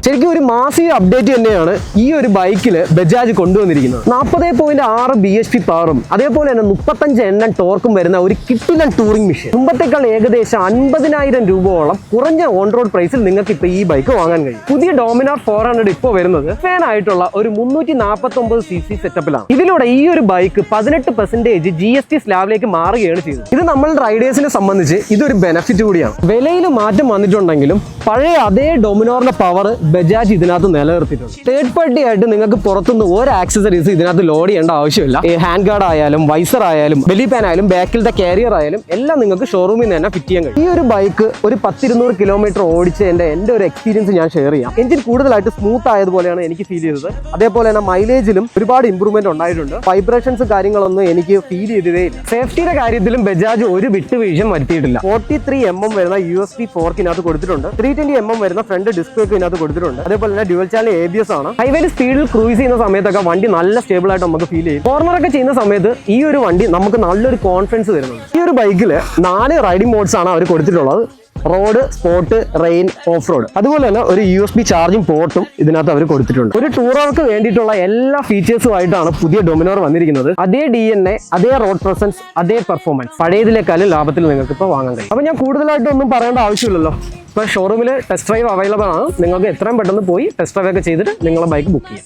ശരിക്കും ഒരു massive update തന്നെയാണ് ഈ ഒരു ബൈക്കിൽ ബജാജ് കൊണ്ടുവന്നിരിക്കുന്നത്. 40.6 bhp പവറും അതേപോലെ തന്നെ 35 Nm ടോർക്കും വരുന്ന ഒരു കിട്ടിലൻ ടൂറിംഗ് മെഷീൻ. മുമ്പത്തേക്കാൾ ഏകദേശം 50,000 രൂപയോളം കുറഞ്ഞ ഓൺ റോഡ് പ്രൈസിൽ നിങ്ങൾക്ക് ഇപ്പോൾ ഈ ബൈക്ക് വാങ്ങാൻ കഴിയും. പുതിയ ഡോമിനാർ 400 ഇപ്പോൾ വരുന്നത് ഫാനായിട്ടുള്ള ഒരു 349cc സെറ്റപ്പിലാണ്. ഇതിലൂടെ ഈ ഒരു ബൈക്ക് 18% GST സ്ലാബിലേക്ക് മാറുകയാണ് ചെയ്തത്. ഇത് നമ്മൾ റൈഡേഴ്സിനെ സംബന്ധിച്ച് ഇതൊരു ബെനിഫിറ്റ് കൂടിയാണ്. വിലയിൽ മാറ്റം വന്നിട്ടുണ്ടെങ്കിലും പഴയ അതേ ഡൊമിനോറിന്റെ പവർ ബജാജ് ഇതിനകത്ത് നിലനിർത്തിയിട്ടുണ്ട്. തേർഡ് പാർട്ടി ആയിട്ട് നിങ്ങൾക്ക് പുറത്തുനിന്ന് ഒരു ആക്സസറീസ് ഇതിനകത്ത് ലോഡ് ചെയ്യേണ്ട ആവശ്യമില്ല. ഹാൻഡ് ഗാർഡ് ആയാലും വൈസർ ആയാലും ബെലി പാൻ ആയാലും ബാക്കിലത്തെ കാരിയർ ആയാലും എല്ലാം നിങ്ങൾക്ക് ഷോറൂമിൽ നിന്ന് തന്നെ ഫിറ്റ് ചെയ്യാൻ കഴിയും. ഈ ഒരു ബൈക്ക് ഒരു 10-200 കിലോമീറ്റർ ഓടിച്ച് എൻ്റെ ഒരു എക്സ്പീരിയൻസ് ഞാൻ ഷെയർ ചെയ്യാം. എഞ്ചിൻ കൂടുതലായിട്ട് സ്മൂത്ത് ആയതുപോലെയാണ് എനിക്ക് ഫീൽ ചെയ്തത്. അതേപോലെ തന്നെ മൈലേജിലും ഒരുപാട് ഇമ്പ്രൂവ്മെന്റ് ഉണ്ടായിട്ടുണ്ട്. വൈബ്രേഷൻസ് കാര്യങ്ങളൊന്നും എനിക്ക് ഫീൽ ചെയ്തതേ ഇല്ല. സേഫ്റ്റിയുടെ കാര്യത്തിലും ബജാജ് ഒരു വിട്ടുവീഴ്ച വരുത്തിയിട്ടില്ല. 43 mm വരുന്ന USB ഫോർക്കിനകത്ത് കൊടുത്തിട്ടുണ്ട്. 320 mm വരുന്ന ഫ്രണ്ട് ഡിസ്ക് ഇതിനകത്ത് കൊടുത്തിട്ടുണ്ട്. അതേപോലെ തന്നെ ഡ്യുവൽ ചാനൽ ABS ആണ്. ഹൈവേയിൽ സ്പീഡിൽ ക്രൂസ് ചെയ്യുന്ന സമയത്തൊക്കെ വണ്ടി നല്ല സ്റ്റേബിൾ ആയിട്ട് നമുക്ക് ഫീൽ ചെയ്യും. കോർണറൊക്കെ ചെയ്യുന്ന സമയത്ത് ഈ ഒരു വണ്ടി നമുക്ക് നല്ലൊരു കോൺഫിഡൻസ് തരുന്നുണ്ട്. ഈ ഒരു ബൈക്കിൽ 4 റൈഡിംഗ് മോഡ്സ് ആണ് അവർ കൊടുത്തിട്ടുള്ളത്. Road, sport, rain, off road. അതുപോലെ തന്നെ ഒരു USB ചാർജിംഗ് പോർട്ടും ഇതിനകത്ത് അവർ കൊടുത്തിട്ടുണ്ട്. ഒരു ടൂറർക്ക് വേണ്ടിയിട്ടുള്ള എല്ലാ ഫീച്ചേഴ്സുമായിട്ടാണ് പുതിയ ഡൊമിനോർ വന്നിരിക്കുന്നത്. അതേ DNA, അതേ റോഡ് പ്രസൻസ്, അതേ പെർഫോമൻസ്, പഴയതിലേക്കാളും ലാഭത്തിൽ നിങ്ങൾക്ക് ഇപ്പോൾ വാങ്ങാൻ കഴിയും. അപ്പോൾ ഞാൻ കൂടുതലായിട്ടൊന്നും പറയേണ്ട ആവശ്യമില്ലല്ലോ. ഇപ്പോൾ ഷോറൂമിൽ ടെസ്റ്റ് ഡ്രൈവ് അവൈലബിൾ ആണ്. നിങ്ങൾക്ക് എത്രയും പെട്ടെന്ന് പോയി ടെസ്റ്റ് ഡ്രൈവ് ഒക്കെ ചെയ്തിട്ട് നിങ്ങളെ ബൈക്ക് ബുക്ക് ചെയ്യാം.